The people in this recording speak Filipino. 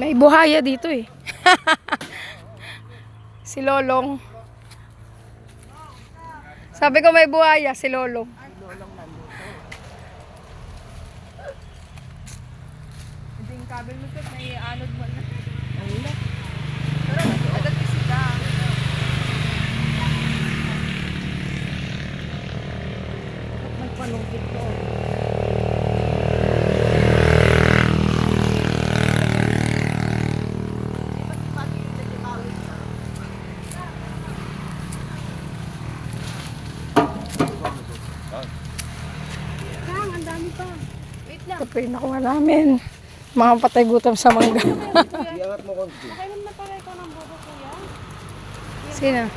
May buhaya dito eh. Si Lolong. Sabi ko may buhaya, si Lolong. Hindi yung kabel mo ito, may anod mo na. Pero agad kasi ka. Magpanungkit ko. Ang dami pa. Wait lang. Ito po yung nakuha namin. Mga patay gutom sa mangga. Iangat mo konti. Nakailan na pala ikaw ng bobo, kuya? Sino?